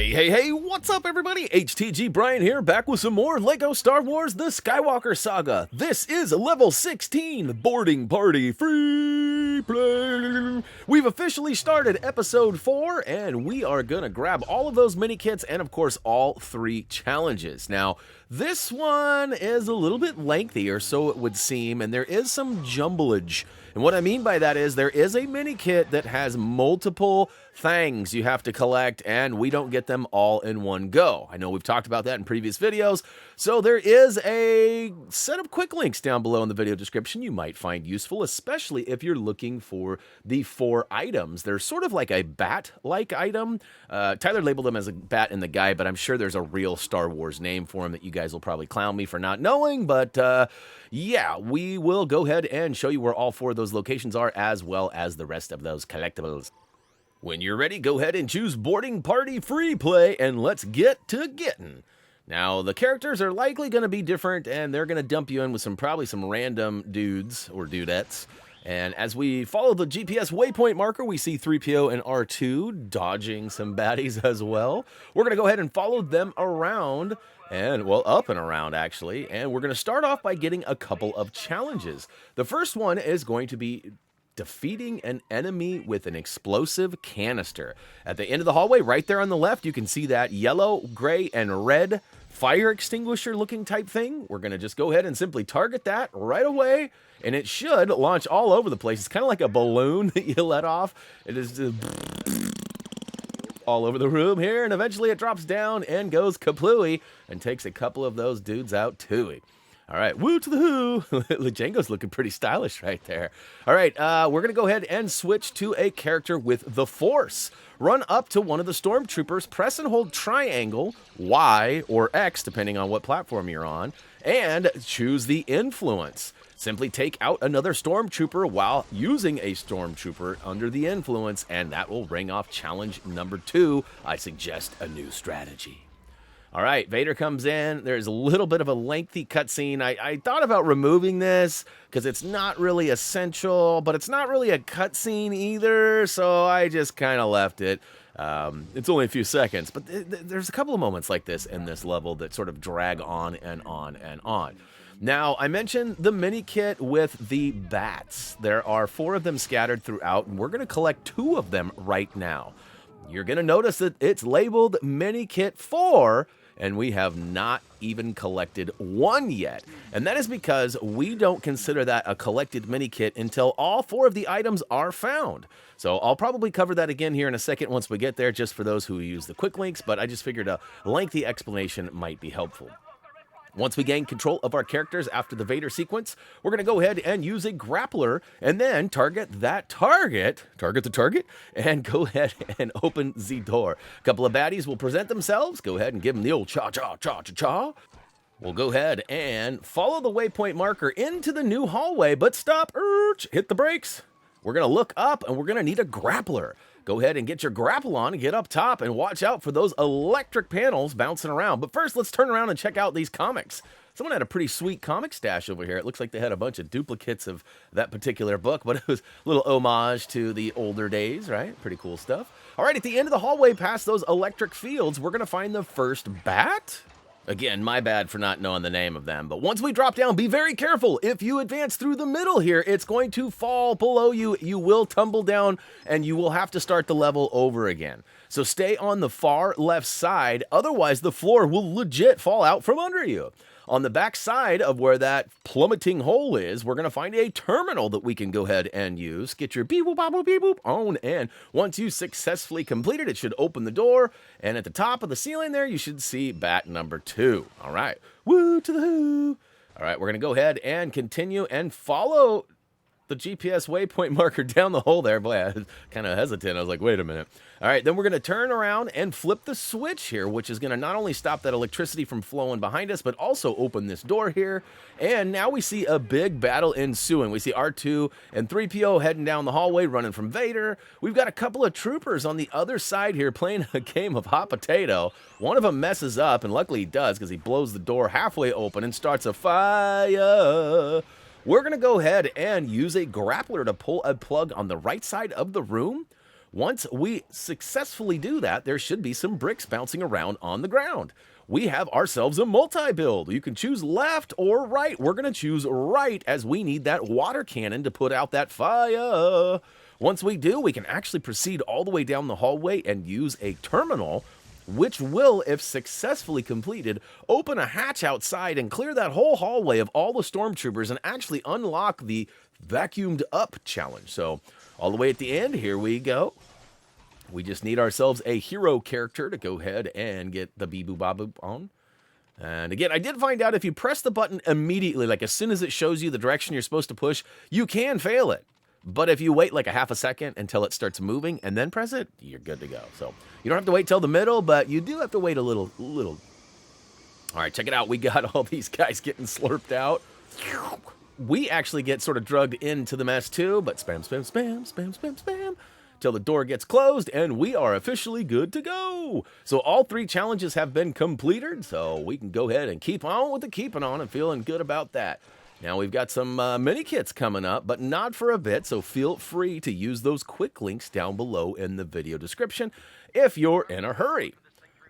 Hey, what's up everybody? HTG Brian here, back with some more LEGO Star Wars The Skywalker Saga. This is level 16, Boarding Party Free Play. We've officially started episode 4, and we are gonna grab all of those mini kits and of course all 3 challenges. Now, this one is a little bit lengthy, or so it would seem, and there is some jumblage. And what I mean by that is there is a mini kit that has multiple things you have to collect, and we don't get them all in one go. I know we've talked about that in previous videos, so there is a set of quick links down below in the video description you might find useful, especially if you're looking for the 4 items. They're sort of like a bat-like item. Tyler labeled them as a bat in the guide, but I'm sure there's a real Star Wars name for them that you guys will probably clown me for not knowing, but yeah, we will go ahead and show you where all 4 of those locations are, as well as the rest of those collectibles. When you're ready, go ahead and choose Boarding Party Free Play, and let's get to getting. Now, the characters are likely going to be different, and they're going to dump you in with probably some random dudes or dudettes. And as we follow the GPS waypoint marker, we see 3PO and R2 dodging some baddies as well. We're going to go ahead and follow them around, and, well, up and around, actually. And we're going to start off by getting a couple of challenges. The first one is going to be defeating an enemy with an explosive canister. At the end of the hallway, right there on the left, you can see that yellow, gray, and red fire extinguisher looking type thing. We're going to just go ahead and simply target that right away, and it should launch all over the place. It's kind of like a balloon that you let off. It is just all over the room here, and eventually it drops down and goes kaplooey and takes a couple of those dudes out too. All right, woo to the who. Django's looking pretty stylish right there. All right, we're going to go ahead and switch to a character with the Force. Run up to one of the stormtroopers, press and hold triangle, Y, or X, depending on what platform you're on, and choose the influence. Simply take out another stormtrooper while using a stormtrooper under the influence, and that will ring off challenge number 2. I suggest a new strategy. All right, Vader comes in. There's a little bit of a lengthy cutscene. I thought about removing this because it's not really essential, but it's not really a cutscene either, so I just kind of left it. It's only a few seconds, but there's a couple of moments like this in this level that sort of drag on and on and on. Now, I mentioned the mini kit with the bats. There are 4 of them scattered throughout, and we're going to collect 2 of them right now. You're going to notice that it's labeled Mini Kit 4, and we have not even collected 1 yet. And that is because we don't consider that a collected mini kit until all 4 of the items are found. So I'll probably cover that again here in a second once we get there, just for those who use the quick links, but I just figured a lengthy explanation might be helpful. Once we gain control of our characters after the Vader sequence, we're going to go ahead and use a grappler and then target the target, and go ahead and open the door. A couple of baddies will present themselves. Go ahead and give them the old cha-cha-cha-cha-cha. We'll go ahead and follow the waypoint marker into the new hallway, but stop, hit the brakes. We're going to look up, and we're going to need a grappler. Go ahead and get your grapple on and get up top and watch out for those electric panels bouncing around. But first, let's turn around and check out these comics. Someone had a pretty sweet comic stash over here. It looks like they had a bunch of duplicates of that particular book, but it was a little homage to the older days, right? Pretty cool stuff. All right, at the end of the hallway past those electric fields, we're going to find the first bat. Again, my bad for not knowing the name of them, but once we drop down, be very careful. If you advance through the middle here, it's going to fall below you. You will tumble down, and you will have to start the level over again. So stay on the far left side, otherwise the floor will legit fall out from under you. On the back side of where that plummeting hole is, we're going to find a terminal that we can go ahead and use. Get your beep-boop on, and once you successfully complete it, it should open the door, and at the top of the ceiling there, you should see bat number 2. All right, woo to the who. All right, we're going to go ahead and continue and follow the GPS waypoint marker down the hole there. Boy, I was kind of hesitant. I was like, wait a minute. All right, then we're going to turn around and flip the switch here, which is going to not only stop that electricity from flowing behind us, but also open this door here. And now we see a big battle ensuing. We see R2 and 3PO heading down the hallway, running from Vader. We've got a couple of troopers on the other side here playing a game of hot potato. One of them messes up, and luckily he does, because he blows the door halfway open and starts a fire. We're going to go ahead and use a grappler to pull a plug on the right side of the room. Once we successfully do that, there should be some bricks bouncing around on the ground. We have ourselves a multi-build. You can choose left or right. We're going to choose right as we need that water cannon to put out that fire. Once we do, we can actually proceed all the way down the hallway and use a terminal, which will, if successfully completed, open a hatch outside and clear that whole hallway of all the stormtroopers and actually unlock the vacuumed up challenge. So all the way at the end, here we go. We just need ourselves a hero character to go ahead and get the bee-boo-ba-boo on. And again, I did find out if you press the button immediately, like as soon as it shows you the direction you're supposed to push, you can fail it. But if you wait like a half a second until it starts moving and then press it, you're good to go. So you don't have to wait till the middle, but you do have to wait a little. All right, check it out. We got all these guys getting slurped out. We actually get sort of drugged into the mess too, but spam, spam, spam, spam, spam, spam, till the door gets closed, and we are officially good to go. So all 3 challenges have been completed, so we can go ahead and keep on with the keeping on and feeling good about that. Now we've got some mini kits coming up, but not for a bit, so feel free to use those quick links down below in the video description if you're in a hurry.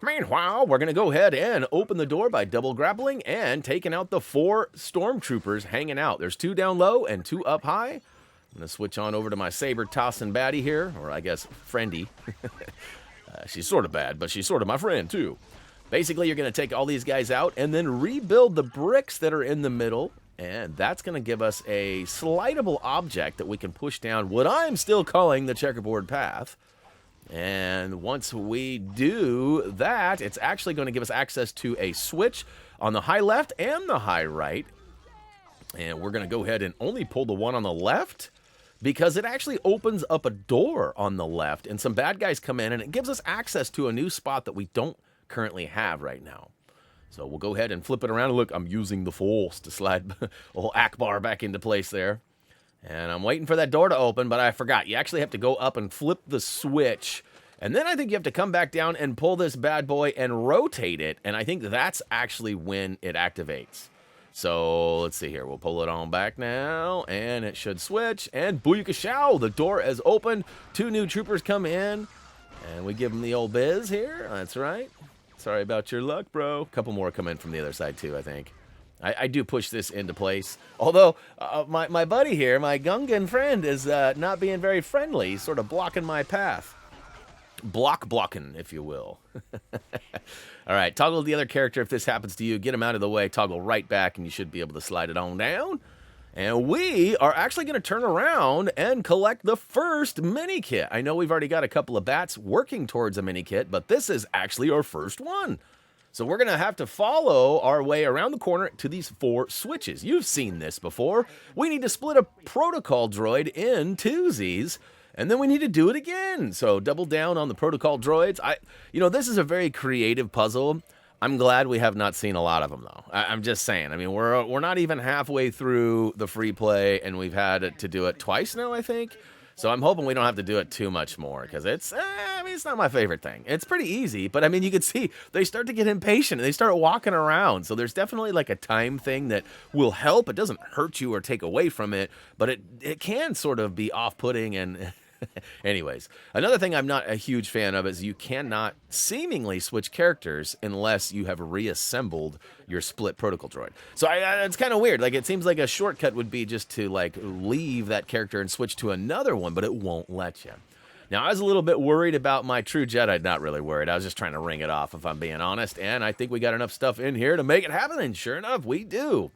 Meanwhile, we're going to go ahead and open the door by double grappling and taking out the 4 stormtroopers hanging out. There's 2 down low and 2 up high. I'm going to switch on over to my saber tossing baddie here, or I guess friendy. She's sort of bad, but she's sort of my friend too. Basically, you're going to take all these guys out and then rebuild the bricks that are in the middle. And that's going to give us a slidable object that we can push down what I'm still calling the checkerboard path. And once we do that, it's actually going to give us access to a switch on the high left and the high right. And we're going to go ahead and only pull the one on the left because it actually opens up a door on the left. And some bad guys come in and it gives us access to a new spot that we don't currently have right now. So we'll go ahead and flip it around. Look, I'm using the force to slide old Akbar back into place there. And I'm waiting for that door to open, but I forgot. You actually have to go up and flip the switch. And then I think you have to come back down and pull this bad boy and rotate it. And I think that's actually when it activates. So let's see here. We'll pull it on back now. And it should switch. And booyakashow, the door is open. 2 new troopers come in. And we give them the old biz here. That's right. Sorry about your luck, bro. A couple more come in from the other side, too, I think. I do push this into place. Although, my buddy here, my Gungan friend, is not being very friendly. He's sort of blocking my path. Blocking, if you will. All right, toggle the other character if this happens to you. Get him out of the way. Toggle right back, and you should be able to slide it on down. And we are actually going to turn around and collect the first mini kit. I know we've already got a couple of bats working towards a mini kit, but this is actually our first one. So we're going to have to follow our way around the corner to these 4 switches. You've seen this before. We need to split a protocol droid in twosies, and then we need to do it again. So double down on the protocol droids. This is a very creative puzzle. I'm glad we have not seen a lot of them, though. I'm just saying. I mean, we're not even halfway through the free play, and we've had to do it twice now, I think. So I'm hoping we don't have to do it too much more, because it's not my favorite thing. It's pretty easy, but I mean, you can see they start to get impatient, and they start walking around. So there's definitely like a time thing that will help. It doesn't hurt you or take away from it, but it can sort of be off-putting and... Anyways, another thing I'm not a huge fan of is you cannot seemingly switch characters unless you have reassembled your split protocol droid. So it's kind of weird. Like, it seems like a shortcut would be just to like leave that character and switch to another one, but it won't let you. Now, I was a little bit worried about my True Jedi. Not really worried. I was just trying to ring it off, if I'm being honest. And I think we got enough stuff in here to make it happen. And sure enough, we do.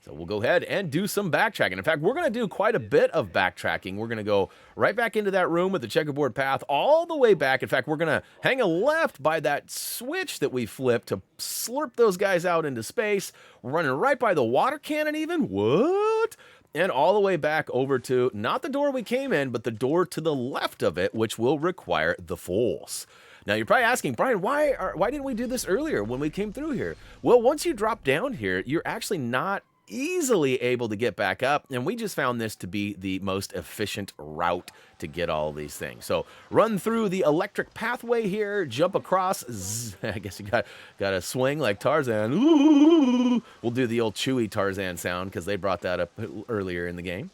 So we'll go ahead and do some backtracking. In fact, we're going to do quite a bit of backtracking. We're going to go right back into that room with the checkerboard path all the way back. In fact, we're going to hang a left by that switch that we flipped to slurp those guys out into space. We're running right by the water cannon even. What? And all the way back over to not the door we came in, but the door to the left of it, which will require the Force. Now, you're probably asking, Brian, why didn't we do this earlier when we came through here? Well, once you drop down here, you're actually not easily able to get back up, and we just found this to be the most efficient route to get all these things. So run through the electric pathway here, jump across. I guess you got to swing like Tarzan. Ooh. We'll do the old Chewy Tarzan sound because they brought that up earlier in the game.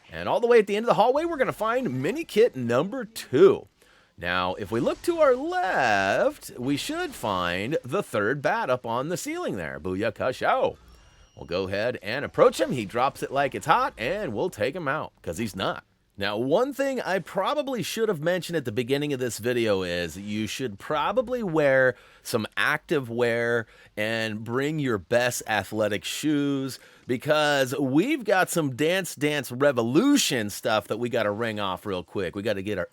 And all the way at the end of the hallway, we're going to find mini kit number 2. Now, if we look to our left, we should find the third bat up on the ceiling there. Booyaka Shao. We'll go ahead and approach him. He drops it like it's hot, and we'll take him out, because he's not. Now, one thing I probably should have mentioned at the beginning of this video is you should probably wear some active wear and bring your best athletic shoes, because we've got some Dance Dance Revolution stuff that we got to ring off real quick. We got to get our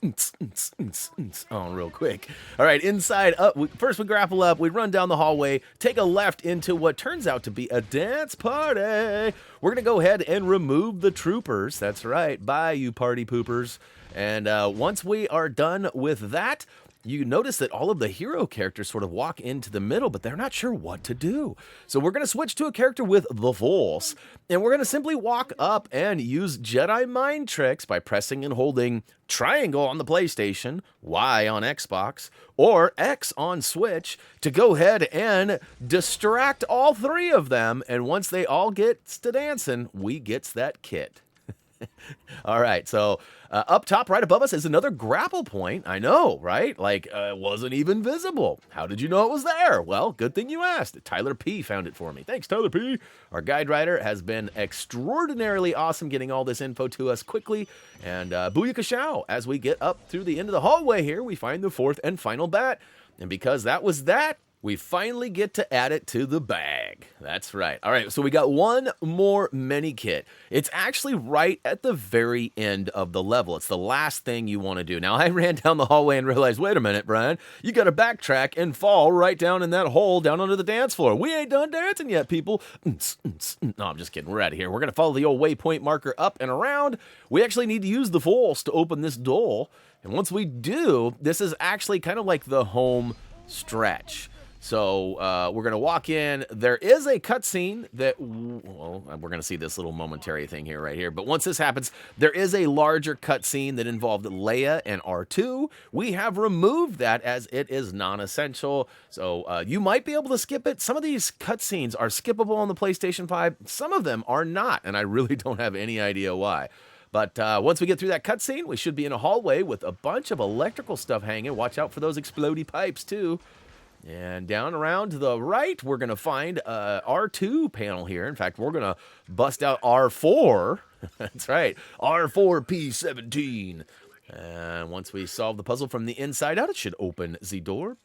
on real quick. All right, inside up. First we grapple up, we run down the hallway, take a left into what turns out to be a dance party. We're going to go ahead and remove the troopers. That's right. Bye, you party poopers. And once we are done with that, you notice that all of the hero characters sort of walk into the middle, but they're not sure what to do. So we're going to switch to a character with the Force, and we're going to simply walk up and use Jedi mind tricks by pressing and holding triangle on the PlayStation, Y on Xbox, or X on Switch to go ahead and distract all three of them. And once they all gets to dancing, we gets that kit. All right, so up top right above us is another grapple point. I know, right? Like, it wasn't even visible. How did you know it was there? Well, good thing you asked. Tyler P. found it for me. Thanks, Tyler P. Our guide writer has been extraordinarily awesome getting all this info to us quickly. And booyaka shao. As we get up through the end of the hallway here, we find the fourth and final bat. And because that was that, we finally get to add it to the bag. That's right. All right, so we got one more mini kit. It's actually right at the very end of the level. It's the last thing you want to do. Now, I ran down the hallway and realized, wait a minute, Brian, you got to backtrack and fall right down in that hole down under the dance floor. We ain't done dancing yet, people. No, I'm just kidding. We're out of here. We're going to follow the old waypoint marker up and around. We actually need to use the Force to open this door. And once we do, this is actually kind of like the home stretch. So we're going to walk in. There is a cutscene that, well, we're going to see this little momentary thing here right here. But once this happens, there is a larger cutscene that involved Leia and R2. We have removed that as it is non-essential. So you might be able to skip it. Some of these cutscenes are skippable on the PlayStation 5. Some of them are not, and I really don't have any idea why. But once we get through that cutscene, we should be in a hallway with a bunch of electrical stuff hanging. Watch out for those explodey pipes, too. And down around to the right, we're going to find R2 panel here. In fact, we're going to bust out R4. That's right, R4P17. And once we solve the puzzle from the inside out, it should open the door.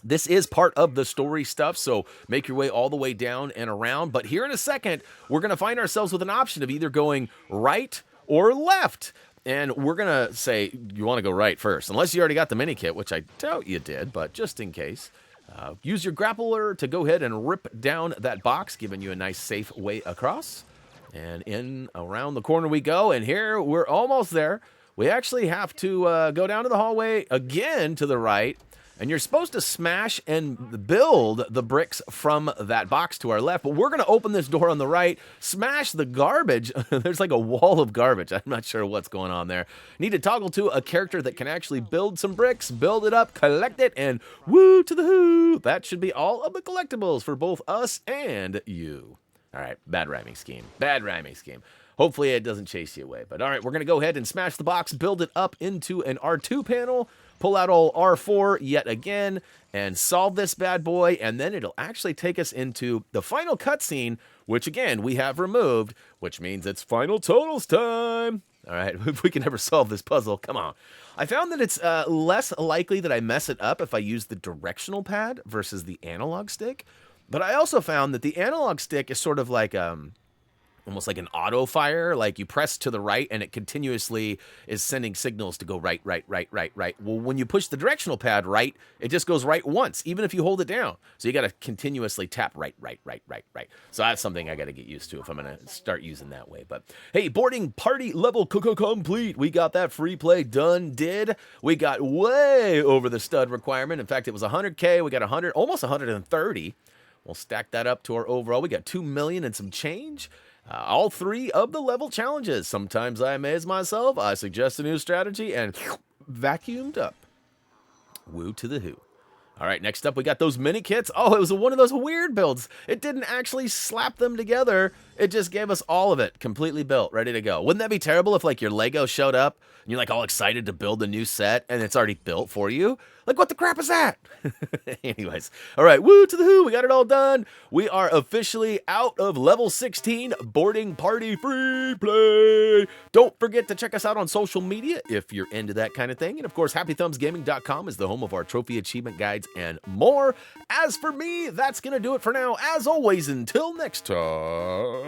This is part of the story stuff, so make your way all the way down and around. But here in a second, we're going to find ourselves with an option of either going right or left. And we're going to say, you want to go right first, unless you already got the mini kit, which I doubt you did, but just in case. Use your grappler to go ahead and rip down that box, giving you a nice safe way across. And in around the corner we go, and here we're almost there. We actually have to go down to the hallway again to the right. And you're supposed to smash and build the bricks from that box to our left. But we're going to open this door on the right, smash the garbage. There's like a wall of garbage. I'm not sure what's going on there. Need to toggle to a character that can actually build some bricks, build it up, collect it, and woo to the hoo. That should be all of the collectibles for both us and you. All right, bad rhyming scheme. Bad rhyming scheme. Hopefully it doesn't chase you away. But all right, we're going to go ahead and smash the box, build it up into an R2 panel, pull out old R4 yet again, and solve this bad boy, and then it'll actually take us into the final cutscene, which again, we have removed, which means it's final totals time. All right, if we can ever solve this puzzle, come on. I found that it's less likely that I mess it up if I use the directional pad versus the analog stick, but I also found that the analog stick is sort of like almost like an auto fire, like you press to the right and it continuously is sending signals to go right, right, right, right, right. Well, when you push the directional pad right, it just goes right once, even if you hold it down. So you got to continuously tap right, right, right, right, right. So that's something I got to get used to if I'm going to start using that way. But hey, boarding party level complete. We got that free play done, did. We got way over the stud requirement. In fact, it was 100K. We got 100, almost 130. We'll stack that up to our overall. We got 2 million and some change. All three of the level challenges. Sometimes I amaze myself. I suggest a new strategy and vacuumed up. Woo to the who. All right, next up we got those mini kits. Oh, it was one of those weird builds. It didn't actually slap them together. It just gave us all of it completely built, ready to go. Wouldn't that be terrible if like your Lego showed up and you're like all excited to build a new set and it's already built for you? Like, what the crap is that? Anyways, all right, woo to the who, we got it all done. We are officially out of level 16 boarding party free play. Don't forget to check us out on social media if you're into that kind of thing. And of course, HappyThumbsGaming.com is the home of our trophy achievement guides and more. As for me, that's going to do it for now. As always, until next time.